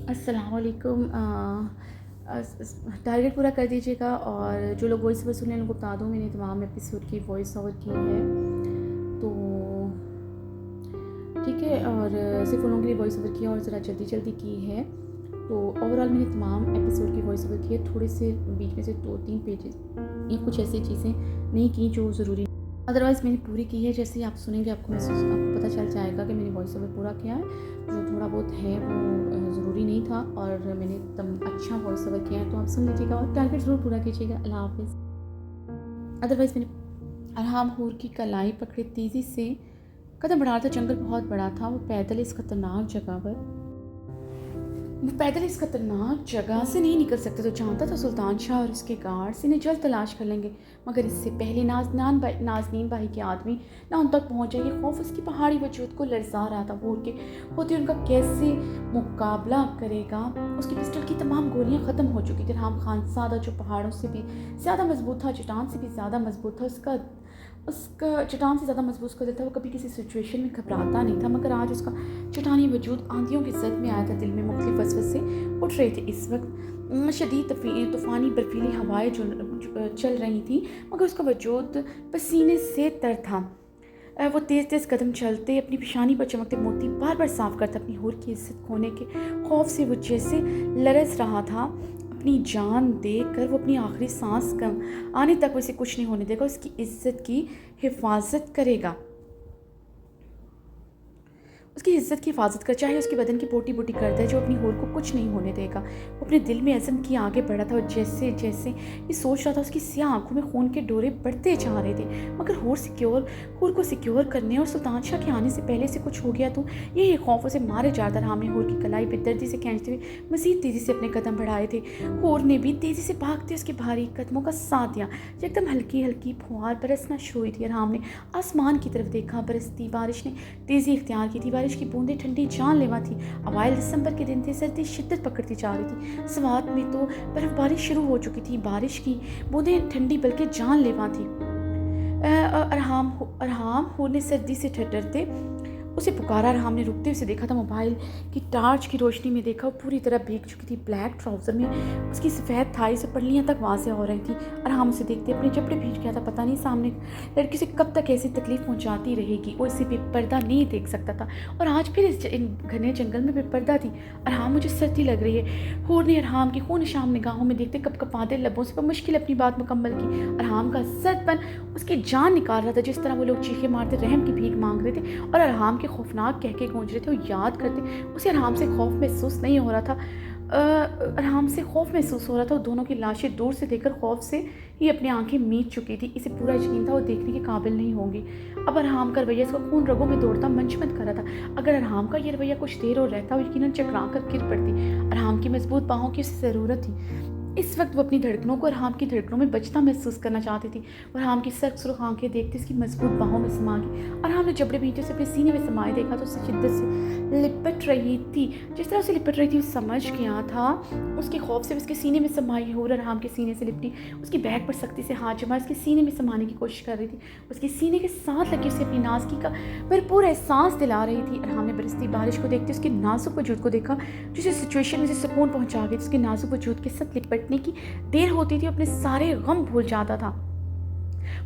अस्सलाम वालेकुम। टारगेट पूरा कर दीजिएगा और जो लोग वॉइस ओवर सुन रहे हैं उनको बता दूँ मैंने तमाम एपिसोड की वॉइस ओवर की है, तो ठीक है। और सिर्फ उन लोगों के लिए वॉइस ओवर किया और ज़रा जल्दी जल्दी की है। तो ओवरऑल मैंने तमाम एपिसोड की वॉइस ओवर की है। थोड़े से बीच में से 2-3 पेजेस या कुछ ऐसी चीज़ें नहीं की जो ज़रूरी, अदरवाइज़ मैंने पूरी की है। जैसे ही आप सुनेंगे आपको पता चल जाएगा कि मैंने वॉइस ओवर पूरा किया है। जो थोड़ा बहुत है वो ज़रूरी नहीं था और मैंने तब अच्छा वॉइस ओवर किया है, तो आप सुन लीजिएगा और टारगेट ज़रूर पूरा कीजिएगा। अल्लाह हाफ़िज़। अदरवाइज़ मैंने अरहाम हूर की कलाई पकड़े तेज़ी से कदम बढ़ा था। जंगल बहुत बड़ा था। वो पैदल इस खतरनाक जगह से नहीं निकल सकते, तो जानता था सुल्तान शाह और उसके गार्ड्स इन्हें जल्द तलाश कर लेंगे, मगर इससे पहले नाजनीन भाई के आदमी ना उन तक पहुँच जाएंगे। खौफ उसकी पहाड़ी वजूद को लरसा रहा था। वो के होते उनका कैसे मुकाबला करेगा। उसकी पिस्टल की तमाम गोलियां ख़त्म हो चुकी थी। राम खान सादा जो पहाड़ों से भी ज़्यादा मजबूत था, चट्टान से भी ज़्यादा मजबूत था, उसका चट्टान से ज़्यादा मजबूत उसका दिल था। वो कभी किसी सिचुएशन में घबराता नहीं था, मगर आज उसका चट्टानी वजूद आंधियों की जद में आया था। दिल में मुख्तलिफ वसवसे उठ रहे थे। इस वक्त शदीद तूफ़ानी बर्फीली हवाएं जो चल रही थी, मगर उसका वजूद पसीने से तर था। वो तेज़ तेज़ कदम चलते, अपनी पेशानी पर चमकते मोती बार बार साफ करता। अपनी हूर की इज्जत खोने के खौफ से वो जैसे लरस रहा था। अपनी जान देकर वो अपनी आखिरी सांस कम आने तक वो इसे कुछ नहीं होने देगा। उसकी इज्जत की हिफाजत करेगा। उसकी इज्जत की हिफाजत कर, चाहे उसके बदन की पोटी बोटी कर दे, जो अपनी होर को कुछ नहीं होने देगा। वो अपने दिल में अज़म की आगे बढ़ा था और जैसे जैसे ये सोच रहा था उसकी सियाह आंखों में खून के डोरे बढ़ते जा रहे थे। मगर होर को सिक्योर करने और सुल्तान शाह के आने से पहले से कुछ हो गया तो यही खौफ उसे मारे जाता रहा। हमने होर की कलाई बेदर्दी से खींचते हुए मज़ीद तेज़ी से अपने कदम बढ़ाए थे। होर ने भी तेज़ी से भागते उसके भारी कदमों का साथ दिया। एकदम हल्की हल्की फुहार बरसना शुरू हुई थी और हमने आसमान की तरफ देखा। बरसती बारिश ने तेज़ी इख्तियार की थी। बारिश की बूंदें ठंडी जानलेवा थी। अवाइल दिसंबर के दिन थे। सर्दी शिद्दत पकड़ती जा रही थी। स्वात में तो बर्फबारी शुरू हो चुकी थी। बारिश की बूंदें ठंडी बल्कि जानलेवा थी। अरहाम होने सर्दी से ठिठुरते उसे पुकारा। अरहाम ने रुकते हुए देखा था। मोबाइल की टार्च की रोशनी में देखा, वो पूरी तरह भीग चुकी थी। ब्लैक ट्राउज़र में उसकी सफ़ेद थाई से पड़लियाँ तक वाज़ेह हो रही थी। अरहाम उसे देखते अपने जबड़े भीग गया था। पता नहीं सामने लड़की से कब तक ऐसी तकलीफ़ पहुँचाती रहेगी। वो इसे बेपर्दा नहीं देख सकता था और आज फिर इस घने जंगल में बेपर्दा थी। अरहाम, मुझे सर्दी लग रही है। हूर ने अरहाम की खून शाम निगाहों में देखते कपकपाते लबों से मुश्किल अपनी बात मुकम्मल की। अरहाम का सदपन उसकी जान निकाल रहा था। जिस तरह वो लोग चीखे मारते रहम की भीख मांग रहे थे और अरहाम के खौफनाक कह के गूंज रहे थे, वो याद करते उसे अरहाम से खौफ महसूस नहीं हो रहा था। अरहाम से खौफ महसूस हो रहा था। वो दोनों की लाशें दूर से देखकर खौफ से ही अपनी आंखें मीच चुकी थी। इसे पूरा यकीन था वो देखने के काबिल नहीं होंगी। अब अरहाम का रवैया इसका खून रगों में दौड़ता मंचमत कर रहा था। अगर अरहाम का ये रवैया कुछ देर और रहता, वो यकीनन चकरा कर गिर पड़ती। अरहाम की मजबूत बाहों की उसे ज़रूरत थी। इस वक्त वो अपनी धड़कनों को अरहाम की धड़कनों में बचता महसूस करना चाहती थी। और अरहाम की सख्त सुर्ख आंखें देखते इसकी मजबूत बाहों में समा गई। अरहाम ने जबड़े भींचे से अपने सीने में समाये देखा तो उससे शिद्दत से लिपट रही थी। जिस तरह उसे लिपट रही थी वो समझ गया था। उसके खौफ से उसके सीने में समाई हो, अरहाम के सीने से लिपटी, उसकी बैग पर सख्ती से हाथ जमा उसके सीने में समाने की कोशिश कर रही थी। उसके सीने के साथ लगी उसे अपनी नाज़गी का भरपूर एहसास दिला रही थी। अरहाम ने बरसती बारिश को देखते उसके नाजुक वजूद को देखा, जिसे सिचुएशन में से सुकून पहुंचा गई। उसके नाजुक वजूद के साथ लिपटने की देर होती थी, अपने सारे गम भूल जाता था।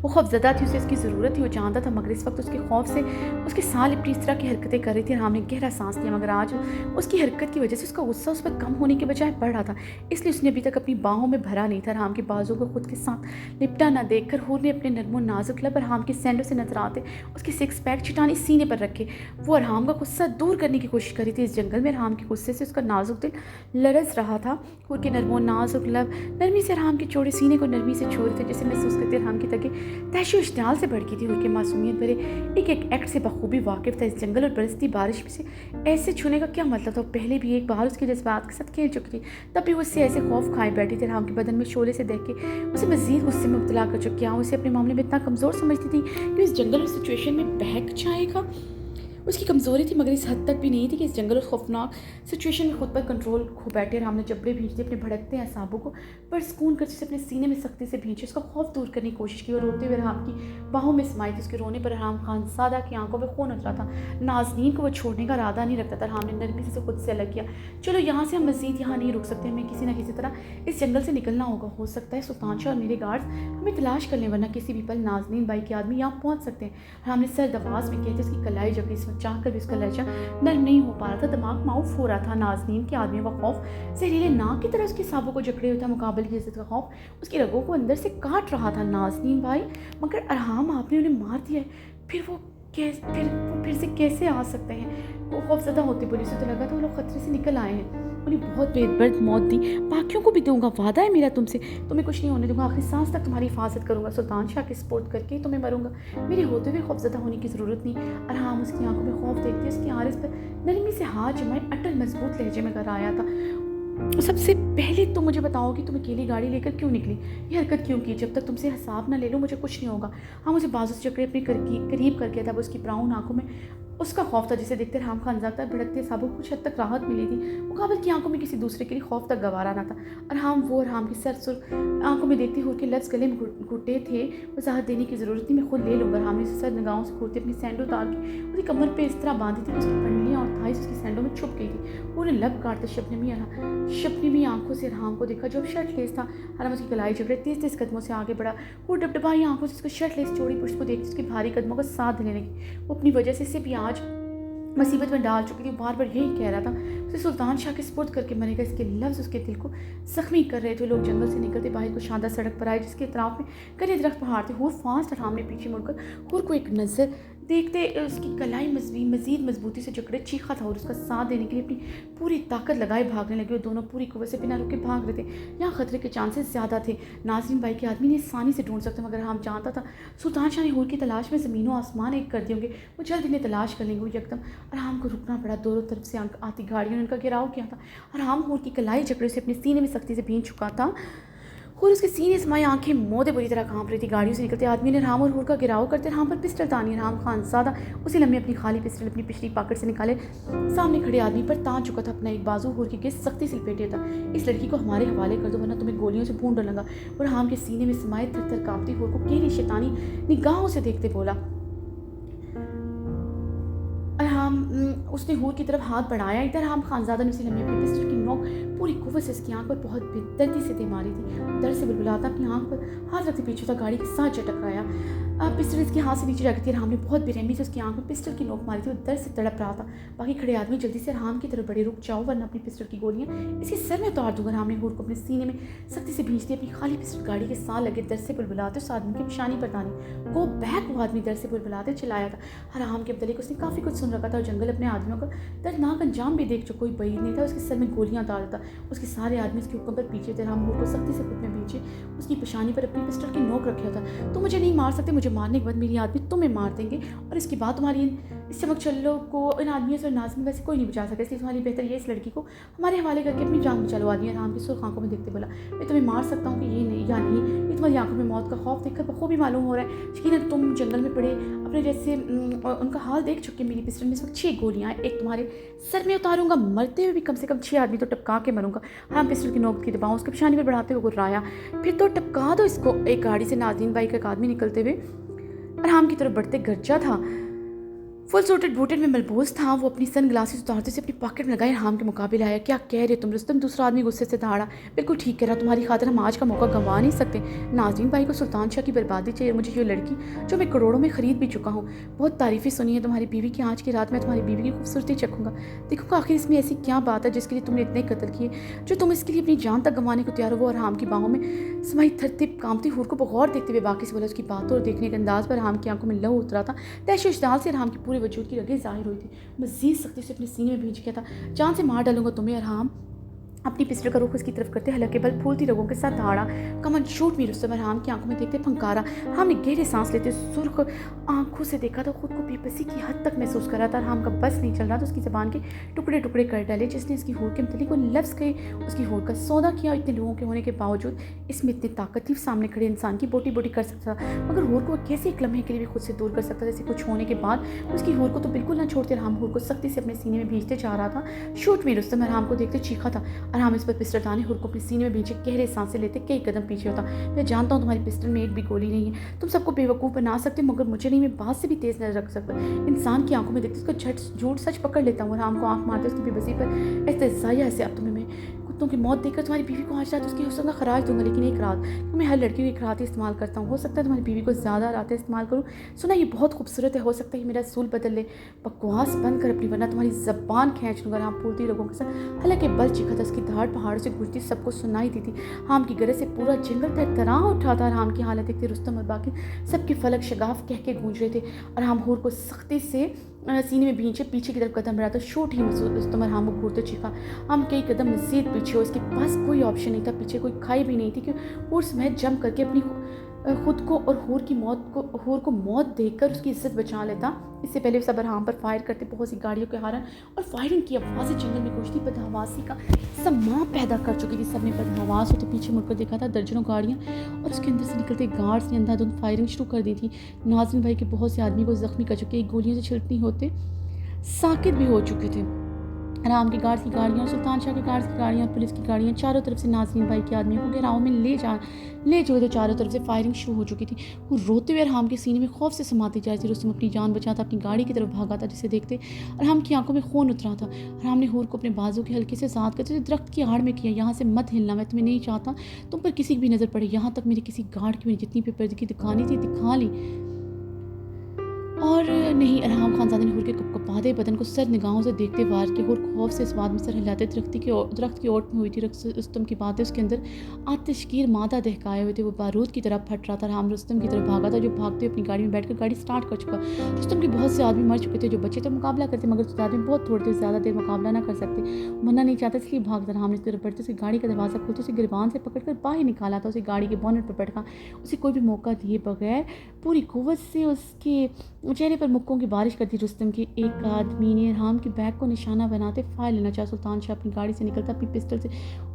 वो खौफजदा थी, उसे इसकी ज़रूरत थी, वो जानता था, मगर इस वक्त उसके खौफ से उसके साथ लिपटी इस तरह की हरकतें कर रही थी। अरहाम ने गहरा सांस लिया, मगर आज उसकी हरकत की वजह से उसका गुस्सा उस पर कम होने के बजाय बढ़ रहा था। इसलिए उसने अभी तक अपनी बाहों में भरा नहीं था। अरहाम के बाजू को खुद के साथ लिपटा न देखकर हूर ने अपने नरमो नाजुक लब अरहाम के सैंडों से नजर आते उसके सिक्स पैक चटानी सीने पर रखे। वो अरहाम का गुस्सा दूर करने की कोशिश कर रही थी। इस जंगल में अरहाम के गुस्से से उसका नाजुक दिल लरस रहा था। हूर के नरमो नाजुक लब नरमी से अरहाम के चौड़े सीने को नरमी से छू रहे थे, जैसे महसूस करते अरहाम की तगे तहशो इश्तियाल से भड़की थी। उनके मासूमियत भरे एक एक एक्ट से बखूबी वाकिफ था। इस जंगल और बरसती बारिश में से ऐसे छूने का क्या मतलब था। पहले भी एक बार उसके जज्बात के साथ खेल चुकी थी, तब भी उससे ऐसे खौफ खाए बैठी थी। अरहाम के बदन में शोले से देख के उसे मजीद गुस्से में मुब्तला कर चुकी। क्या उसे अपने मामले में इतना कमज़ोर समझती थी कि इस जंगल और सिचुएशन में बहक जाएगा। उसकी कमज़ोरी थी मगर इस हद तक भी नहीं थी कि इस जंगल और खौफनाक सिचुएशन में खुद पर कंट्रोल खो बैठे। और हमने जबड़े भींचते अपने भड़कते असाबों को परसकून कर से अपने सीने में सख्ती से भींचे, उसका खौफ दूर करने की कोशिश की और रोते हुए राम की बाहों में समाई थी। उसके रोने पर राम खानसादा की आंखों में खून उतरा था। नाज़नीन को वो छोड़ने का इरादा नहीं रखता था। हमने नरमी से खुद से अलग किया। चलो यहाँ से हम मज़ीद यहाँ नहीं रुक सकते, हमें किसी न किसी तरह इस जंगल से निकलना होगा। हो सकता है सुल्तान शाह और मेरे गार्ड्स हमें तलाश कर लें, वरना किसी भी पल नाज़नीन बाई के आदमी यहाँ पहुँच सकते हैं। हमने सर दबास में कहते उसकी कलाई जबड़ी इस वक्त चाह कर भी उसका लहजा नर्म नहीं हो पा रहा था। दिमाग माउफ हो रहा था। नाज़नीन के आदमियों का खौफ जहरीले नाक की तरह उसके साबों को जकड़े हुए था। मुकाबले की इज्जत का खौफ उसकी रगों को अंदर से काट रहा था। नाज़नीन भाई, मगर अरहाम आपने उन्हें मार दिया है, फिर वो फिर से कैसे आ सकते हैं? वो खौफजदा होते बोली। उसे तो लगा था वो लोग खतरे से निकल आए हैं। उन्हें बहुत बेदर्द मौत दी, बाकियों को भी दूंगा, वादा है मेरा तुमसे, तुम्हें कुछ नहीं होने दूंगा, आखिरी सांस तक तुम्हारी हिफाजत करूंगा, सुल्तान शाह की सपोर्ट करके ही तुम्हें मरूंगा। मेरे होते हुए खौफजदा होने की ज़रूरत नहीं। अरहाम उसकी आंखों में खौफ देखते उसकी आरिस पर नरमी से हाथ जमाए अटल मजबूत लहजे में कराया था। सबसे पहले तुम मुझे बताओ कि तुम अकेली गाड़ी लेकर क्यों निकली, ये हरकत क्यों की? जब तक तुमसे हिसाब ना ले लो मुझे कुछ नहीं होगा। हाँ, मुझे बाजू से जकड़े अपने करीब कर गया था। वो उसकी ब्राउन आंखों में उसका खौफ था जिसे देखते राम खान जागता भड़कते साबों को कुछ हद तक राहत मिली थी। मुकाबल की आंखों में किसी दूसरे के लिए खौफ तक गवारा ना था। अरहाम की सरसुर आंखों में देखते हुए के लफ्ज़ गले में घुटे थे। वजाहत देने की ज़रूरत नहीं, मैं खुद ले लूँगा। अरहाम ने सर निगाहों से घूरते अपनी सैंडो उतार के उसकी कमर पे इस तरह बांधी थी कि उसकी पंडलियाँ और थाइस उसकी सैंडो में छुप गई थी। पूरे लब काटते शबनमी आंखों से अरहाम को देखा जो अब शर्ट लेस था। अरहाम उसकी गलाई झगड़े तेज तेज कदमों से आगे बढ़ा। वो डबडबाई आंखों से उसको शर्ट लेस चौड़ी पुष्ट को देखते उसके भारी कदमों का साथ देने लगी। वो अपनी वजह से भी आज मुसीबत में डाल चुकी थी। बार बार यही कह रहा था उसे सुल्तान शाह के सुपुर्द करके मरेगा। इसके लफ्ज़ उसके दिल को जख्मी कर रहे थे। लोग जंगल से निकलते बाहर को शानदार सड़क पर आए जिसके अतराफ में घने दरख्त पहाड़ थे। हुर फास्ट आराम ने पीछे मुड़कर हुर को एक नज़र देखते उसकी कलाई मज़ीद मजबूती से जकड़े चीखा था और उसका साथ देने के लिए अपनी पूरी ताकत लगाए भागने लगे। और दोनों पूरी कुव्वत से बिना रुके भाग रहे थे। यहाँ खतरे के चांसेस ज़्यादा थे। नाज़रीन भाई के आदमी ने आसानी से ढूंढ सकते, मगर हम जानता था सुल्तान शाह ने हुर की तलाश में ज़मीनों आसमान एक कर दिए होंगे। वो जल्द इन्हें तलाश कर लेंगे। वो यकदम अरहाम को रुकना पड़ा। दोनों तरफ से आती गाड़ियों ने उनका घेराव किया था। अरहाम हुर की कलाई जकड़े से अपने सीने में सख्ती से भींच चुका था। हुर उसके सीने से माई आंखें मोदे बुरी तरह कांप रही थी। गाड़ियों से निकलते आदमी ने राम और हुर का गिराव करते राम पर पिस्टल तानी। राम खानसादा उसी लम्हे अपनी खाली पिस्टल अपनी पिछली पॉकेट से निकाले सामने खड़े आदमी पर तान चुका था। अपना एक बाजू हुर की गिर सख्ती से लपेटे था। इस लड़की को हमारे हवाले कर दो वरना तुम्हें गोलियों से भून डालूंगा। और राम के सीने में समाये थर थर कांपती हुर को केली शैतानी निगाहों से देखते बोला। उसने हुर की तरफ हाथ बढ़ाया। इधर हम खानजादा ने उसी लम्हे अपनी पिस्टल की नोक पूरी कुव्वत से इसकी आंख पर बहुत बेदर्दी से दे मारी थी। दर्द से बुलबुलाता अपनी आंख पर हाथ रखते पीछे था गाड़ी के साथ टकराया। पिस्टल इसके हाथ से नीचे जाकर थी। राम ने बहुत बेरहमी से उसकी आंख में पिस्टल की नोक मारी थी। वो दर्द से तड़प रहा था। बाकी खड़े आदमी जल्दी से राम की तरफ बड़े, रुक जाओ वरना अपनी पिस्टल की गोलियां इसके सर में उतार दूंगा। राम ने हुर को अपने सीने में सख्ती से भींच दी। अपनी खाली पिस्टल गाड़ी के साथ लगे दर्द से बुलबुलाते उस आदमी की पेशानी पर तानी। गो बैक, वो आदमी दर्द से बुलबुलाते चिल्लाया था। राम के बदले को उसने काफ़ी कुछ सुन रखा था और जंगल अपने आदमियों का दर्दनाक अंजाम भी देख चुका। कोई बईद नहीं था उसके सर में गोलियां उतार था। उसके सारे आदमी उसके हुक्म पर पीछे थे। राम हुर को सख्ती से खुद में पीछे उसकी पेशानी पर अपनी पिस्टल की नोक रखा था। तुम मुझे नहीं मार सकते, मुझे मारने के बाद मेरी आदमी तुम्हें मार देंगे और इसके बाद तुम्हारी इस चमक चल्लो को इन आदमियों से नाज़नीन वैसे कोई नहीं बचा सकता। इसलिए तुम्हारी बेहतर ये इस लड़की को हमारे हवाले करके अपनी जान बचा लो। आदमी राम की सुर्ख आंखों में देखते बोला, मैं तुम्हें मार सकता हूँ कि ये नहीं या नहीं, ये तुम्हारी आंखों में मौत का खौफ देखकर बखूबी मालूम हो रहा है। यकीनन तुम जंगल में पड़े अपने जैसे उनका हाल देख चुके। मेरी पिस्टल में इस वक्त 6 गोलियाँ, एक तुम्हारे सर में उतारूंगा, मरते हुए भी कम से कम 6 आदमी तो टपका के मरूंगा। हाँ, पिस्टल की नोक की दबाऊँ उसके पेशानी पर बढ़ाते हुए गुर्राया, फिर तो टपका दो इसको। एक गाड़ी से नाज़नीन बाई का एक आदमी निकलते हुए अरहाम की तरफ बढ़ते गरजा था। फुल सूटेड बूटेड में मलबूस था। वो अपनी सन ग्लासेस उतारते से अपनी पॉकेट में लगाए राम के मुकाबले आया। क्या कह रहे तुम रुस्तम? दूसरा आदमी गुस्से से दहाड़ा। बिल्कुल ठीक कह रहा, तुम्हारी खातिर हम आज का मौका गंवा नहीं सकते। नाज़नीन भाई को सुल्तान शाह की बर्बादी चाहिए। मुझे ये लड़की जो मैं करोड़ों में ख़रीद भी चुका हूँ। बहुत तारीफ़ें सुनी है तुम्हारी बीवी की। आज की रात मैं तुम्हारी बीवी की खूबसूरती चखूँगा, देखूँगा आखिर इसमें ऐसी क्या बात है जिसके लिए तुमने इतने कत्ल किए, जो तुम इसके लिए अपनी जान तक गंवाने को तैयार हो। वो राम की बाहों में समाई थरती कांपती हुर को बगौर देखते हुए बाकी से बोला। उसकी बातों और देखने के अंदाज पर राम की आंखों में लहू उतरा था। तहशदाल से राम की पूरे वजूद की रगें जाहिर हुई थी। मज़ीद सख्ती से अपने सीने में भींच गया था। जान से मार डालूंगा तुम्हें अरहाम, अपनी पिस्टल का रुख उसकी तरफ करते हल्के बल फूलती रगों के साथ दहाड़ा। कमन शूट मी रुस्तम राम की आंखों में देखते फंकारा। राम ने गहरे सांस लेते सुर्ख आंखों से देखा तो खुद को बेबसी की हद तक महसूस करा था। राम का बस नहीं चल रहा तो उसकी जबान के टुकड़े टुकड़े कर डाले। जिसने इसकी होड़ के मतलब को लफ्ज़ कहे उसकी होड़ का सौदा किया। इतने लोगों के होने के बावजूद इसमें इतनी ताकत थी, सामने खड़े इंसान की बोटी बोटी कर सकता था, मगर होड़ को कैसे एक लम्हे के लिए भी खुद से दूर कर सकता। जैसे कुछ होने के बाद उसकी होड़ को तो बिल्कुल ना छोड़ते। राम होड़ को सख्ती से अपने सीने में भींचते जा रहा था। शूट मी रुस्तम राम को देखते चीखा था। राम इस पर पिस्टल ताने हुर को अपने सीने में भींचे गहरे सांसें लेते कई कदम पीछे होता। मैं जानता हूँ तुम्हारी पिस्टल में एक भी गोली नहीं है, तुम सबको बेवकूफ़ बना सकते, मगर मुझे नहीं, मैं बात से भी तेज़ नजर रख सकता। इंसान की आंखों में देखते उसका झट झूठ सच पकड़ लेता हूँ। राम को आंख मारते उसकी बेबसी पर एहतजाया ऐसे अब तुम्हें मैं कुत्तों की मौत देखकर तुम्हारी बीवी को आज रात उसकी हुस्न का खराज दूंगा, लेकिन एक रात मैं हर लड़की को एक रात ही इस्तेमाल करता हूँ। हो सकता है तुम्हारी बीवी को ज़्यादा रातें इस्तेमाल करूँ। सुना ये बहुत खूबसूरत है, हो सकता है मेरा असूल बदल ले। बकवास बंद कर अपनी, वरना तुम्हारी ज़बान खींच लूँगा। राम फूलती रगों के साथ हालांकि बल चीखा था। उसकी धाड़ पहाड़ों से गूंजती सबको सुनाई दी थी। राम की गरज से पूरा जंगल थरथरा उठा था। राम की हालत देखते रुस्तम और बाकी सबके फलक शगाफ कह के गूंज रहे थे। और राम हूर को सख्ती से सीने में भींचे पीछे की तरफ कदम बढ़ा तो शूट ही रुस्तम और राम को घूरते चीखा। हम कई कदम मजीद पीछे हो, इसके पास कोई ऑप्शन नहीं था, पीछे कोई खाई भी नहीं थी कि हूर समेत जम करके अपनी खुद को और हूर को मौत देखकर उसकी इज्जत बचा लेता। इससे पहले सब राम पर फायर करते बहुत सी गाड़ियों के हारन और फायरिंग की आवाज़ें जंगल में गूंजती बदहवासी का सम्मा पैदा कर चुकी थी। सबने बदहवास होते पीछे मुड़कर देखा था दर्जनों गाड़ियाँ और उसके अंदर से निकलते गार्ड्स ने अंधाधुंध फायरिंग शुरू कर दी थी। नाज़रीन भाई के बहुत से आदमी को जख्मी कर चुके, गोलियों से छिड़कनी होते साकित भी हो चुके थे। राम के गार्ड्स की गाड़ियाँ और सुल्तान शाह के गार्ड्स की गाड़ियाँ और पुलिस की गाड़ियाँ चारों तरफ से नाज़रीन भाई के आदमियों को घेराव में ले चुके थे। चारों तरफ से फायरिंग शुरू हो चुकी थी। वो रोते हुए राम के सीने में खौफ से समाती जा रही थी। रुस्तम अपनी जान बचाता अपनी गाड़ी की तरफ भागा था, जिसे देखते राम की आंखों में खून उतरा था। राम ने हूर को अपने बाजू के हल्के से साथ करते दरख्त की आड़ में किया। यहाँ से मत हिलना, मैं तुम्हें नहीं चाहता तुम पर किसी की भी नज़र पड़े। यहाँ तक मेरे किसी गार्ड की जितनी बेपर्दगी दिखानी थी दिखा ली। और नहीं, अरहम खानजादे ने हुर के कपकपाते बदन को सर निगाहों से देखते वार के हुर खौफ से इस बात में सर हिलाते दरख्त की ओट में हुई थी। रुस्तम की बातें उसके अंदर आतिशगीर मादा दहकाए हुए थे। वो बारूद की तरह फट रहा था। राम रुस्तम की तरफ भागा था, जो भागते अपनी गाड़ी में बैठकर गाड़ी स्टार्ट कर चुका। रुस्तम के बहुत से आदमी मर चुके थे, जो बच्चे तो मुकाबला करते, मगर उस आदमी बहुत थोड़े थे, ज़्यादा देर मुकाबला ना कर सकते। मरना नहीं चाहता, इसलिए भागता। राम ने उसकी तरफ बढ़ते उसे गाड़ी का दरवाज़ा खोलते उसे गिरबान से पकड़कर बाहर निकाला था। उसे गाड़ी के बोनट पर बैठा, उसे कोई भी मौका दिए बगैर पूरी कुव्वत से उसके चेहरे पर मुक्कों की बारिश करती। रुस्तम के एक आदमी ने राम के बैग को निशाना बनाते फायर लेना चाहा। सुल्तान शाह अपनी गाड़ी से निकलता अपनी पिस्टल से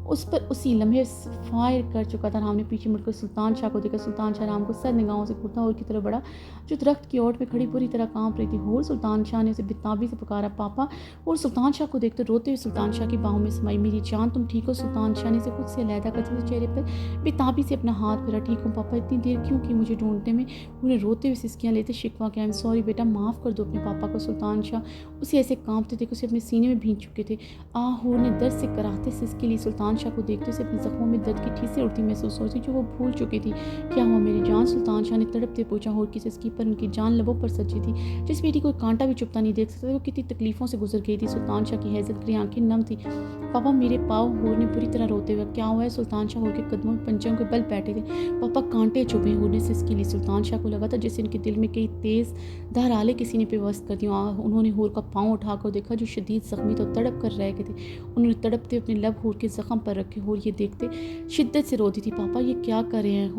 उस पर उसी लम्हे फायर कर चुका था। राम ने पीछे मुड़कर सुल्तान शाह को देखा। सुल्तान शाह राम को सर निगाहों से घूरता और की तरफ बढ़ा, जो दरख्त की ओट में खड़ी पूरी तरह कांप रही थी। और सुल्तान शाह ने उसे बेताबी से पुकारा, पापा। और सुल्तान शाह को देखते रोते हुए सुल्तान शाह की बाहों में समाई, मेरी जान तुम ठीक हो? सुल्तान शाह ने खुद से अलहदा करते हुए चेहरे पर बेताबी से अपना हाथ फेरा। ठीक हूँ पापा, इतनी देर क्यों की मुझे ढूंढने में? उन्हें रोते हुए सिसकियाँ लेते शिकवा किया, सॉरी बेटा, माफ़ कर दो अपने पापा को। सुल्तान शाह उसे ऐसे कांपते थे कि उसे अपने सीने में भींच चुके थे। आहूर ने दर्द से कराहते सिसके लिए। सुल्तान शाह को देखते उसे अपने जख्मों में दर्द की ठीसें उड़ती महसूस होती जो वो भूल चुकी थी। क्या हुआ मेरी जान? सुल्तान शाह ने तड़पते पूछा। होर की सिसकी पर उनकी जान लबों पर सजी थी। जिस बेटी को कांटा भी चुपता नहीं देख सकता, वो कितनी तकलीफों से गुजर गई थी। सुल्तान शाह की हैजत करी आंखें नम थी। पापा मेरे पाँव। होर ने बुरी तरह रोते हुए। क्या हुआ है? सुल्तान शाह होर के कदमों में पंजों के बल बैठे थे। पापा कांटे चुभे। होर ने सिसकी ली। सुल्तान शाह को लगा था जैसे उनके दिल में कई तेज धाराले किसी ने पेवस्त कर दिया। उन्होंने होर का पाँव उठाकर देखा, जो शदीद जख्मी तो तड़प कर रह गए थे। उन्होंने तड़पते अपने लब होर के जख्म पर रखे। होर ये देखते शिद्दत से रोती थी। पापा ये क्या कर रहे हैं?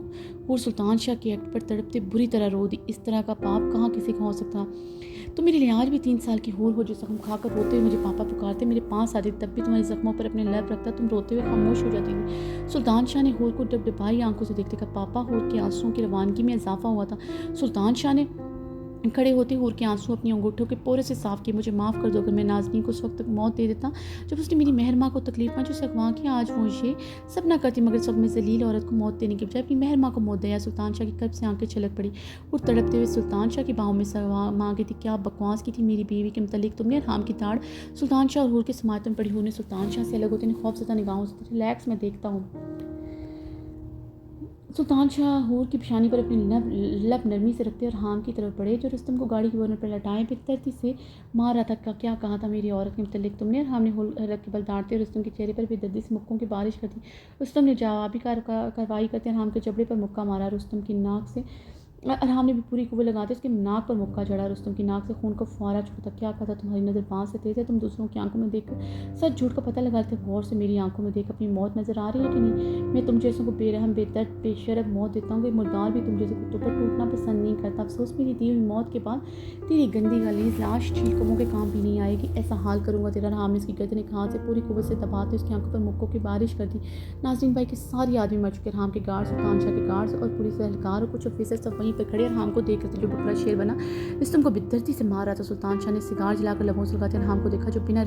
होर सुल्तान शाह के एक्ट पर तड़पते बुरी तरह रो दी। इस तरह का पाप कहाँ किसी का हो सकता? तो मेरे लिए आज भी 3 साल की होर हो, जो जख्म खाकर रोते हुए मुझे पापा पुकारते, मेरे पास आते, तब भी तुम्हारे जख्मों पर अपने लब रखता, तुम रोते हुए खामोश हो जाती थी। सुल्तान शाह ने होर को डबडबाई आंखों से देखते कहा, पापा होर के आंसुओं की रवानगी में इजाफा हुआ था। सुल्तान शाह ने खड़े होते होर के आंसू अपनी अंगूठों के पोरे से साफ किए। मुझे माफ़ कर दो अगर मैं नाज़नीन को उस वक्त तक मौत दे देता जब उसने मेरी मेहरमा को तकलीफ पहुंची, उसे अगवा किया। आज वो ये सब ना करती, मगर सब में जलील औरत को मौत देने के बजाय अपनी मेहरमा को मौत दिया। सुल्तान शाह की कब्र से आंखें छलक पड़ी और तड़पते हुए सुल्तान शाह की बाहों में मांगी थी। क्या बकवास की थी मेरी बीवी के मतलब तुमने? राम की ताड़ सुल्तान शाह और हूर के समातम पड़ी। हूर ने सुल्तान शाह से अलग होते खौफज़दा निगाहों से, रिलैक्स, मैं देखता हूँ। सुल्तान शाह हूर की पेशानी पर अपनी लब नरमी से रखते और हाम की तरफ बढ़े, जो रुस्तम को गाड़ी की बोनट पर लटाए बेतरती से मार रहा था। क्या कहा था मेरी औरत के मतलब तुमने? हाम ने हलक के बल डांटते रुस्तम के चेहरे पर बेदर्दी से मुक्कों की बारिश कर दी। रुस्तम ने जवाबी कार्रवाई करते हाम के जबड़े पर मुक्का मारा। रुस्तम की नाक से अरहाम ने भी पूरी कुव्वत लगाते उसकी नाक पर मुक्का चढ़ा। रुस्तम की नाक से खून का फुहारा छूटा। क्या कहा था, तुम्हारी नज़र बाँस से तेज़ है, तुम दूसरों की आंखों में देख सच झूठ का पता लगाते हो। गौर से मेरी आंखों में देख, अपनी मौत नज़र आ रही है कि नहीं? मैं तुम जैसों को बेरहम बेदर्द बेशरम मौत देता हूँ। मुर्दार भी तुम जैसे कुत्तों पर टूटना पसंद नहीं करता। अफसोस मेरी दी हुई मौत के बाद तेरी गंदी गलीज लाश चील कमों के काम भी नहीं आएगी। ऐसा हाल करूँगा तेरा। अरहाम ने इसकी गर्दन एक हाथ से पूरी कुव्वत से दबाते उसकी आंखों पर मुक्कों की बारिश कर दी। नाज़रीन भाई के सारे आदमी मर चुके। अरहाम के गार्ड्स, सुल्तान शाह के गार्ड्स और पुलिस एहलकार और कुछ ऑफिसर सब वहीं पर खड़े अरहाम को देख रहे थे जो बकरा शेर बना रुस्तम को बेदर्दी से मार रहा था। सुल्तान शाह ने सिगार जलाकर लबों से लगाते अरहाम को देखा जो बिना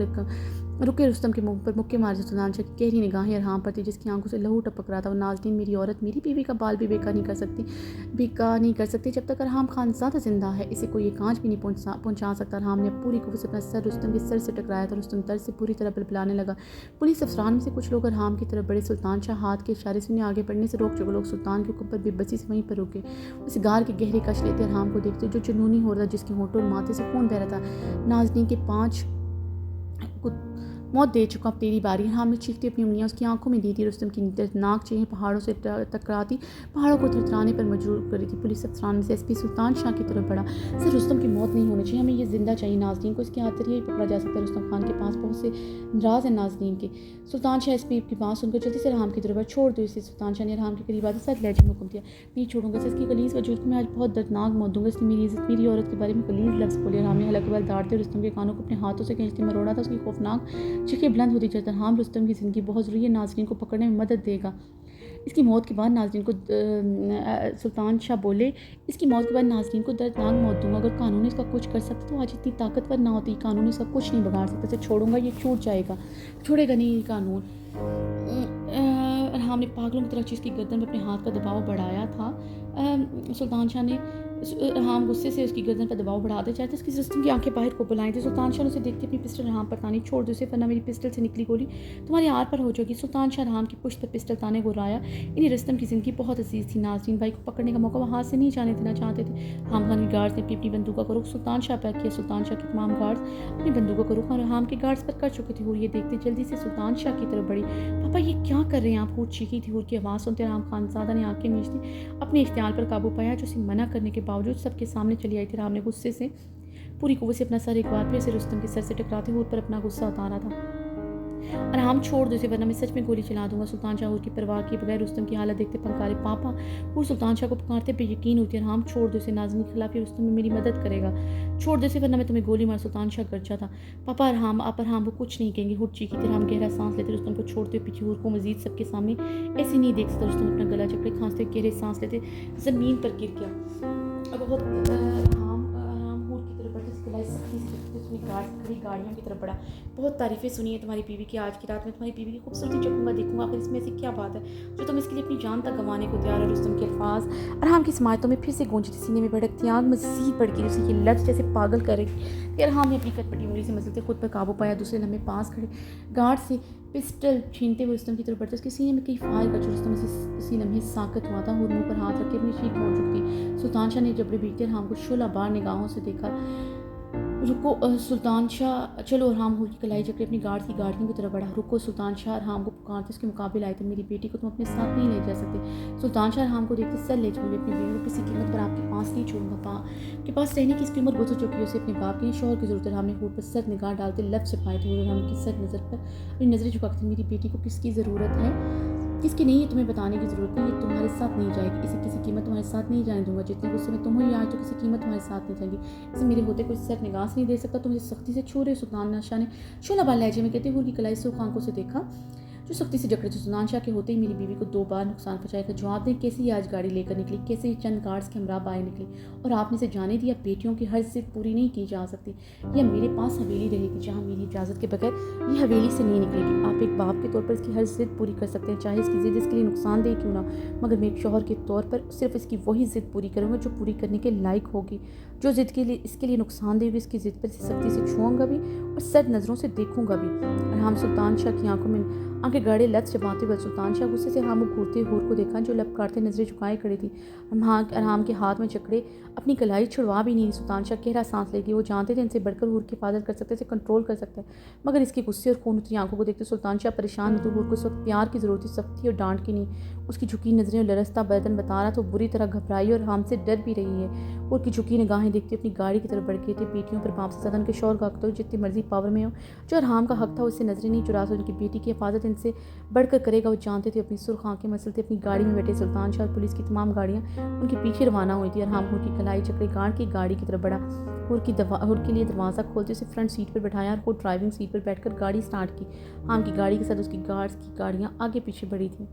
रुके रुस्तम के मुंह पर मुक्के मार रहे। सुल्तान शाह की गहरी निगाहें अरहाम पर थी जिसकी आंखों से लहू टपक रहा था। वो नाज़रीन, मेरी औरत मेरी बीवी का बाल भी बेकार नहीं कर सकती जब तक अरहाम खानज़ादा जिंदा है। इसे कोई एक आँच भी नहीं पहुंचा सकता। अरहाम ने पूरी कुव्वत से अपना सर रुस्तम के सर से टकराया था। रुस्तम दर्द से पूरी तरह बलबलाने लगा। पुलिस अफसरान में से कुछ लोग अरहाम की तरफ बढ़े। सुल्तान शाह हाथ के इशारे से उन्हें आगे बढ़ने से रोक चुके। लोग सुल्तान के ऊपर बेबसी से वहीं पर रुके। उस गार के गहरे कश लेते अरहाम को देखते जो जुनूनी हो रहा था, जिसके होठों और माथे से खून बह रहा था। नाज़रीन के 5 मौत दे चुका, अब तेरी बारी। अरहाम ने चीखती अपनी उंगलियां उसकी आंखों में दी थी। रुस्तम की दर्दनाक चीखें पहाड़ों से टकराती पहाड़ों को थरथराने पर मजबूर कर रही थी। पुलिस अफसरान से एसपी सुल्तान शाह की तरफ बढ़ा। सर, रुस्तम की मौत नहीं होनी चाहिए, हमें ये जिंदा चाहिए। नाज़रीन को इसके हाथ ही पकड़ा जा सकता है। रुस्तम खान के पास बहुत से राज है नाज़रीन के। सुल्तान शाह एसपी की बात सुनकर जल्दी से अरहाम की तरफ छोड़ दो इसे। सुल्तान शाह ने अरहाम के करीब आते सर लहजे में हुक्म दिया, नहीं छोड़ूंगा इसकी गलीज़ वजूद को मैं आज बहुत दर्दनाक मौत दूंगा। इसने मेरी इज्जत, मेरी औरत के बारे में गलीज़ लफ्ज़ बोले। अरहाम ने हलक बल दाड़ते रुस्तम के कानों को अपने हाथों से खींचते मरोड़ा था। उसकी खौफनाक चीखें बुलंद होती अरहाम, रुस्तम की ज़िंदगी बहुत ज़रूरी है, नाज़रीन को पकड़ने में मदद देगा। इसकी मौत के बाद नाज़रीन को सुल्तान शाह बोले, इसकी मौत के बाद नाज़रीन को दर्दनाक मौत दूंगा। अगर कानून इसका कुछ कर सकता तो आज इतनी ताकतवर ना होती। कानून इसका कुछ नहीं बिगाड़ सकता। इसे छोड़ूंगा ये छूट जाएगा, छोड़ेगा नहीं ये कानून। अरहाम ने पागलों की तरह चीज़ की गर्दन में अपने हाथ का दबाव बढ़ाया था। सुल्तान शाह ने अरहाम गुस्से से उसकी गर्दन पर दबाव बढ़ाते चाहते उसकी रुस्तम की आंखें बाहर को बुलाई थी। सुल्तान शाह ने उसे देखते अपनी पिस्टल अरहाम पर तानी, छोड़ दो उसे वरना मेरी पिस्टल से निकली गोली तुम्हारी आर पर हो जाएगी। सुल्तान शाह अरहाम की पुश्त पर पिस्टल ताने गुर्राया। इन्हीं रुस्तम की ज़िंदगी बहुत अजीज थी। नाज़रीन भाई को पकड़ने का मौका वो हाथ से नहीं जाने देना चाहते थे। अरहाम खान के गार्ड्स ने अपनी बंदूकों का रुख सुल्तान शाह पर किया। सुल्तान शाह के तमाम गार्ड्स अपनी बंदूकों का रुख अरहाम के गार्ड्स पर कर चुके थे। हुर ये देखते जल्दी से सुल्तान शाह की तरफ बढ़ी। पापा ये क्या कर रहे हैं आप? हुर चीखी थी। हुर की आवाज़ सुनते अरहाम खानज़ादा ने आंखें मीच दी, अपने इख्तियार पर काबू पाया जो उसे मना करने के बावजूद सबके सामने चली आई थी। अरहाम ने गुस्से से पूरी कुव्वत से अपना सर एक बार फिर से रुस्तम के सर से टकराते हुए उस पर अपना गुस्सा उतारा था। अरहाम छोड़ दो इसे वरना मैं सच में गोली चला दूंगा। सुल्तान शाह की परवाह किए बगैर रुस्तम की हालत देखते पंकारे पापा और सुल्तान शाह को पुकारते पे यकीन होती है। अरहाम छोड़ दो इसे, नाज़रीन के खिलाफ रुस्तम में मेरी मदद करेगा, छोड़ दो इसे वरना मैं तुम्हें गोली मार। सुल्तान शाह गरजा था। पापा अरहाम, आप अरहाम को कुछ नहीं कहेंगे। हुर चीखी थी। अरहाम गहरा सांस लेते रुस्तम को छोड़ते हुए पीछे हुर को मजीद सबके सामने ऐसे नहीं देख सकता। रुस्तम अपना गला जकड़े खांसते गहरे सांस लेते ज़मीन पर गिर गया। बहुत अरहाम हुर की तरफ बढ़ते गला सख्ती से अपनी गाड़ियों की तरफ बढ़ा। बहुत तारीफ़ें सुनी है तुम्हारी बीवी की, आज की रात में तुम्हारी बीवी की खूबसूरती चखूंगा, देखूंगा आखिर इसमें ऐसी क्या बात है जो तुम इसके लिए अपनी जान तक गंवाने को तैयार हो। रुस्तम के अल्फाज अरहाम की समायतों में फिर से गूंजती, सीने में भड़कती आग मज़ीद बढ़ गई। उसे ये लफ्ज़ जैसे पागल करेगी। फिर अरहाम ने अपनी कटपटी उंगली से मसलते खुद पर काबू पाया। दूसरे लम्हे पास खड़े गार्ड से पिस्टल छीनते हुए रुस्तम की तरफ बढ़ते उसके सीने में कई फायर कर रुस्तम इसी लम्हे साकत हुआ था। मुंह पर हाथ रख के अपनी चीख मोड़ चुकी थी। सुल्तान शाह ने जबड़े बीते अरहाम को शोला बार निगाहों से देखा। रुको सुल्तान शाह, चलो। अरहाम हुर की कलाई जकड़े अपनी गाड़ियों की तरफ बढ़ा। रुको सुल्तान शाह अरहाम को पुकारते उसके मुकाबले आए थे। मेरी बेटी को तुम अपने साथ नहीं ले जा सकते। सुल्तान शाह अरहाम को देखते सर ले जाऊंगी, अपनी बेटी को किसी कीमत पर आपके पास नहीं छोड़ूंगा। के पास रहने की इसकी उम्र गुजर चुकी है, उसे अपने बाप के शोहर की जरूरत है। अरहाम ने हुर पर सर निगाह डालते लफ्ज़ छिपाए थे। अरहाम की सर नज़र पर अपनी नज़रें झुकाती, मेरी बेटी को किसकी ज़रूरत है, किसकी नहीं है, तुम्हें बताने की ज़रूरत नहीं। ये तुम्हारे साथ नहीं जाएगी, इसे किसी कीमत तुम्हारे साथ नहीं जाने दूंगा। जितने गुस्से में तुम हुई आज तो किसी कीमत तुम्हारे साथ नहीं जाएगी। इसे मेरे होते कोई सर निगाह से नहीं दे सकता। तुम इसे सख्ती से छू रहे हो। सुल्तान शाह ने शोला बाल लहजे में कहते हुए की कलाई सुर्ख आंखों से देखा जो सख्ती से जकड़े थे। सुल्तान शाह के होते ही मेरी बीवी को 2 बार नुकसान पहुंचाएगा। जवाब दें, कैसे ही आज गाड़ी लेकर निकली, कैसे ही चंद गार्ड्स के हमरा बाहर निकली और आपने इसे जाने दिया। बेटियों की हर जिद पूरी नहीं की जा सकती। यह मेरे पास हवेली रहेगी जहाँ मेरी इजाज़त के बगैर ये हवेली से नहीं निकलेगी। आप एक बाप के तौर पर इसकी हर जिद पूरी कर सकते हैं, चाहे इसकी जिद इसके लिए नुकसानदेह क्यों ना। मगर मैं एक शौहर के तौर पर सिर्फ इसकी वही जिद पूरी करूँगा जो पूरी करने के लायक होगी। जो जिद के लिए इसके लिए नुकसानदेह होगी, इसकी जिद पर सख्ती से छूऊंगा भी और और सर्द नज़रों से देखूंगा भी। अरहाम सुल्तान शाह की आंखों में आंखें गाढ़े लफ्ज़ जमाते हुए सुल्तान शाह गुस्से से हम घूरते हूर को देखा जो लपकारते नजरें झुकाए खड़ी थी। अरहाम के हाथ में चकड़े अपनी कलाई छुड़वा भी नहीं। सुल्तान शाह गहरा सांस लेगी। वो जानते थे इनसे बढ़कर हूर की हिफाजत कर सकते थे, कंट्रोल कर सकता है, मगर इसके गुस्से और खून उतरी आंखों को देखते सुल्तान शाह परेशान नहीं थे। हूर को इस वक्त प्यार की ज़रूरत थी, सख्ती और डांट की नहीं। उसकी झुकी नजरें और लरसता बदन बता रहा तो बुरी तरह घबराई और हमसे डर भी रही है। और की झुकी निगाहें देखती अपनी गाड़ी की तरफ बढ़ गई थी। बेटियों पर बाप से ज़्यादा उनके शौहर का हक तो जितनी मर्जी पावर में हो, जो अरहाम का हक था उससे नजरें नहीं चुरा सकती। उनकी बेटी की हिफाजत इनसे बढ़कर करेगा वो जानते थे। अपनी सुर्ख आंखें मसलते अपनी गाड़ी में बैठे सुल्तान शाह और पुलिस की तमाम गाड़ियाँ उनके पीछे रवाना हुई थी। अरहाम हूर की कलाई चकड़ी गाड़ की गाड़ी की तरफ बढ़ा। हूर के लिए दरवाज़ा खोलते उसे फ्रंट सीट पर बैठाया और वो ड्राइविंग सीट पर बैठकर गाड़ी स्टार्ट की। आम की गाड़ी के साथ उसकी गार्ड्स की गाड़ियाँ आगे पीछे बढ़ी थी।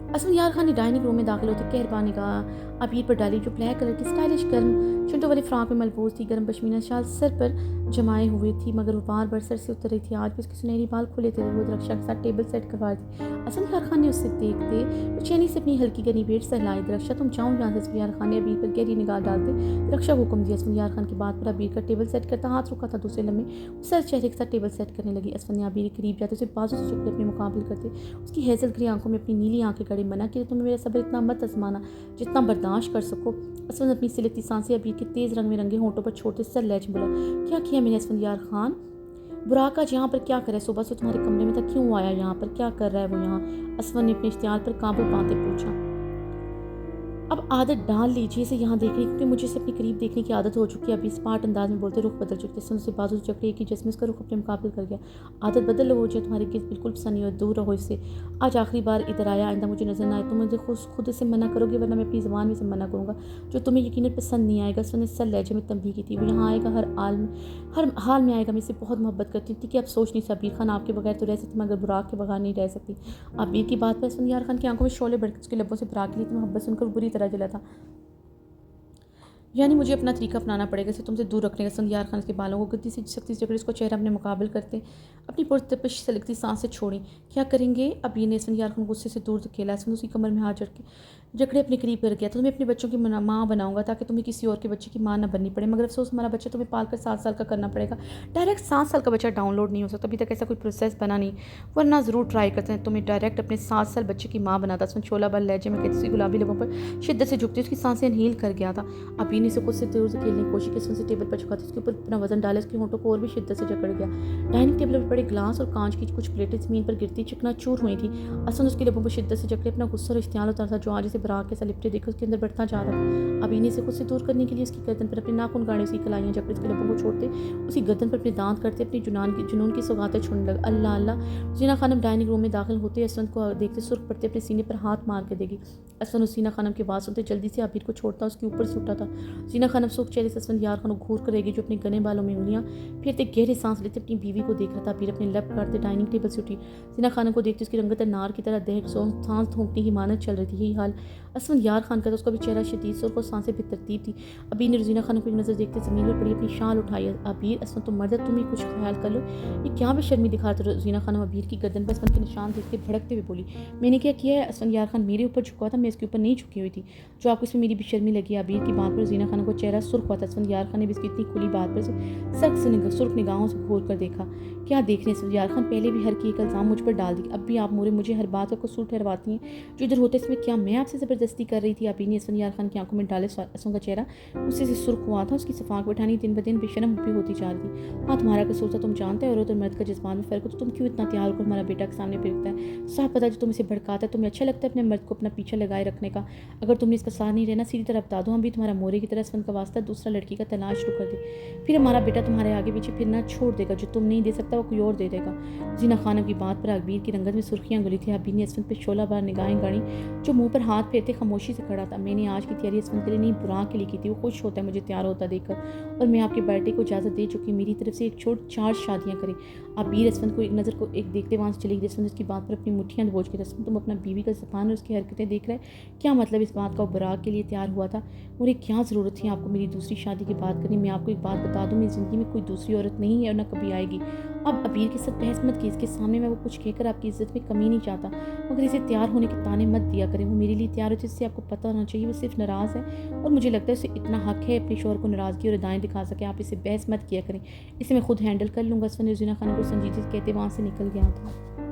असफंदियार खान ने डाइनिंग रूम में दाखिल होते कहरबान निगाह अबीर पर डाली जो ब्लैक कलर की स्टाइलिश गर्म चुंटों वाली फ्रॉक में मलबूस थी। गर्म पश्मीना शाल सर पर जमाए हुए थी, मगर वो बार बार सर से उतर रही थी। आज भी उसके सुनहरी बाल खुले थे। वो रक्षा के साथ टेबल सेट करवा दी। असफंदियार खान ने उससे देखते बेचैनी से अपनी हल्की गनी पेट सहलाई। रक्षा तुम जाओ यहाँ से। असफंदियार खान ने अबीर पर गहरी निगाह डालते रक्षा को हुक्म दिया। असफंदियार खान की बात पर अबीर का टेबल सेट करता हाथ रुका था। दूसरे लम्हे सर चेहरे के साथ टेबल सेट करने लगी। असफंदियार अबीर के करीब जाते उसे बाजू से चुपके अपने मुकाबले करते। उसकी हैजल ग्रे आंखों में अपनी नीली आंखें गड़ी। मना कि तुम्हें मेरा सब्र इतना मत आजमाना जितना बर्दाश्त कर सको। असफंद अपनी सिलकती सांसें अबीर के तेज रंग में रंगे होंठों पर छोड़ते सर लहज बोला, क्या किया मैंने असफंदियार खान? बुराक आज यहाँ पर क्या करे? सुबह से तुम्हारे कमरे में था, क्यों आया यहाँ पर? क्या कर रहा है वो यहाँ? असफंद ने अपने इश्तियार पर काबू पाते पूछा। अब आदत डाल लीजिए इसे यहाँ देखने की, क्योंकि मुझे इसे अपने करीब देखने की आदत हो चुकी है। अभी स्मार्ट अंदाज में बोलते रुख बदल चुके थे। से बाजू चक्री की जिसमें इसका रुख अपने मुकाबले कर गया। आदत बदल लो जो तुम्हारे गिर्द बिल्कुल पसंद नहीं हो, दूर रहो इससे। आज आखिरी बार इधर आया, आइंदा मुझे नजर ना आए। तुम मुझे खुद इसे मना करोगे, वरना मैं अपनी ज़बान में से मना करूँगा, जो तुम्हें यकीनन पसंद नहीं आएगा। उसने सर लहजे में तंबीह की थी। वो यहाँ आएगा, हर हाल में आएगा। मैं इससे बहुत मोहब्बत करती थी कि आप सोच नहीं सकती। अबीर खान आपके बगैर तो रह सकती, मगर बुराक के बगैर नहीं रह सकती। अबीर की बात पर असफंदियार खान की आंखों में शोले बढ़ उसके लब्बों से बुराक के लिए मोहब्बत सुनकर बुरी तरह जला था। यानी मुझे अपना तरीका अपनाना पड़ेगा इसे तुमसे दूर रखने का। असफंदियार खान के बालों को गद्दी से सख्ती से जकड़े उसको चेहरा अपने मुकाबले करते अपनी पुरतपिश सलगती सांसें छोड़ी। क्या करेंगे? अब ये ने असफंदियार खान गुस्से से दूर धकेला। असफंद उसकी कमर में हाथ जकड़े अपने करीब कर गया। तो तुम्हें अपने बच्चों की माँ बनाऊंगा ताकि तुम्हें किसी और के बच्चे की माँ ना बननी पड़े, मगर अफसोस हमारा बच्चा तुम्हें पालकर 7 साल का करना पड़ेगा। डायरेक्ट 7 साल का बच्चा डाउनलोड नहीं हो सकता, अभी तक ऐसा कोई प्रोसेस बना नहीं, वरना ज़रूर ट्राई करते हैं तुम्हें डायरेक्ट अपने 7 साल बच्चे की माँ बनाता। असफंद छोला बल लहजे में कहती, गुलाबी लबों पर शिद्दत से झुकती उसकी सांसें इनहेल कर गया था। अभी ने खुद से दूर खेलने की कोशिश की। उसने टेबल पर झुका था, उसके ऊपर अपना वजन डाला, उसके होंठों को और भी शिद्दत से जकड़ गया। डाइनिंग टेबल पर पड़े ग्लास और कांच की कुछ प्लेटें जमीन पर गिरती चकनाचूर हुई थी। असफंद उसके लबों पर शिद्दत से जकड़े अपना गुस्सा और इश्तियाल उतारा था, जो आज इसे बराक के साथ लिपटे देखकर उसके अंदर बढ़ता जा रहा था। अबीनी से खुद से दूर करने के लिए उसकी गर्दन पर अपने नाखून गाड़े, उसकी कलाइयाँ जकड़े उसके लबों को छोड़ते उसकी गर्दन पर अपने दांत करते अपनी जुनून की सौगातें छोड़ने लगे। अल्लाह अल्लाह। जीना खानम डाइनिंग रूम में दाखिल होते असफंद को देखते सुर्ख पड़ते अपने सीने पर हाथ मार के देगी। असफंद उस जीना खानम की आवाज़ सुनते जल्दी से अबीर को छोड़ता उसके ऊपर से उठा था। जीना खानम सूख चेहरे से असफंद यार खान घूर करेगी जो अपने गने बालों में उंगलियां फिरते गहरे सांस लेते अपनी बीवी को देख रहा था। अबीर अपने लब काटते डाइनिंग टेबल से उठी। जीना खानम को देखते उसकी रंगत नार की तरह देह सांस थोंकने की मानत चल रही थी। यही हाल असफंद यार खान का था। उसका भी चेहरा शदीद सुर्ख और सांसें बेतरतीब थी। अबीर ने रजीना खानम को एक नज़र देखते ज़मीन पर पड़ी अपनी शाल उठाई। अबीर असफंद तुम मर्द, तुम ही कुछ ख्याल कर लो, ये क्या बेशर्मी दिखा रहा था। रजीना खानम अबीर की गर्दन पर असफंद के निशान देखते भड़कते हुए बोली, मैंने क्या किया है? असफंद यार खान मेरे ऊपर झुका था, मैं इसके ऊपर नहीं झुकी हुई थी, जो आपको इसमें मेरी बेशर्मी लगी। अबीर की बात पर रजीना खानम को चेहरा सुर्ख हुआ था। असफंद यार खान ने इसकी इतनी खुली बात पर सख्त से सुर्ख निगाहों से घूर कर देखा। क्या देख रहे हैं असफंद यार खान? पहले भी हर की एक इल्ज़ाम मुझ पर डाल दी, अब भी आप मुझे हर बात का कसूर ठहरवाती हैं। जो इधर होते इसमें क्या मैं आपसे ज़बरदस्ती कर रही थी? अबीर ने असफंद यार खान की आंखों में डाले। असफंद का चेहरा उससे सुर्ख हुआ था। उसकी सफाक बैठानी दिन ब दिन बेशरम भी होती जा रही थी। हाँ, तुम्हारा कसूर था, तुम जानते हो औरत और मर्द का जज्बात में फ़र्क हो, तो तुम क्यों इतना तैयार होकर हमारा बेटा के सामने फिरता है? साफ पता जो तुम इसे भड़काता है। तुम्हें अच्छा लगता है अपने मर्द को अपना पीछा लगाए रखने का? अगर तुमने इसका साथ नहीं रहना सीधी तरह बता दो, हम भी तुम्हारा मोरे की तरह असफंद का वास्ता दूसरा लड़की का तलाश शुरू कर दे, फिर हमारा बेटा तुम्हारे आगे पीछे फिरना छोड़ देगा। जो तुम नहीं दे सकता वो कोई और दे देगा। जीना खानम की बात पर अबीर की रंगत में सुर्खियां गुली थी। अबीर ने असफंद पर 16 बार निगाहें गाड़ी, जो मुंह पर हाथ फेरते खामोशी से खड़ा था। मैंने आज की तैयारी असफंद के लिए नहीं, बुराक के लिए की थी। वो खुश होता है मुझे तैयार होता देखकर, और मैं आपके बर्थडे को इजाज़त दे चुकी। मेरी तरफ से एक छोट 4 शादियाँ करें। अबीर असफंद को एक नज़र को एक देखते वहाँ से चली गई। असफंद उसकी बात पर अपनी मुठ्ठियाँ दबोच के, असफंद तुम अपना बीवी का ज़बान और उसकी हरकतें देख रहे, क्या मतलब इस बात का? बुराक के लिए तैयार हुआ था। मुझे क्या ज़रूरत थी आपको मेरी दूसरी शादी की बात करनी? मैं आपको एक बात बता दूँ, मेरी ज़िंदगी में कोई दूसरी औरत नहीं है और ना कभी आएगी। अब अबीर के साथ बहस मत कीजिए, इसके सामने मैं वो कुछ कहकर आपकी इज़्ज़त में कमी नहीं चाहता, मगर इसे तैयार होने के ताने मत दिया करें। वो मेरे लिए तैयार हो जिससे आपको पता होना चाहिए वो सिर्फ़ नाराज़ है, और मुझे लगता है उसे इतना हक है अपने शौहर को नाराज़गी और अदाएँ दिखा सके। आप इसे बहस मत किया करें, इसे मैं खुद हैंडल कर लूँगा। असफ़र ने ज़ीना ख़ानम को संजीदगी से कहते वहाँ से निकल गया था।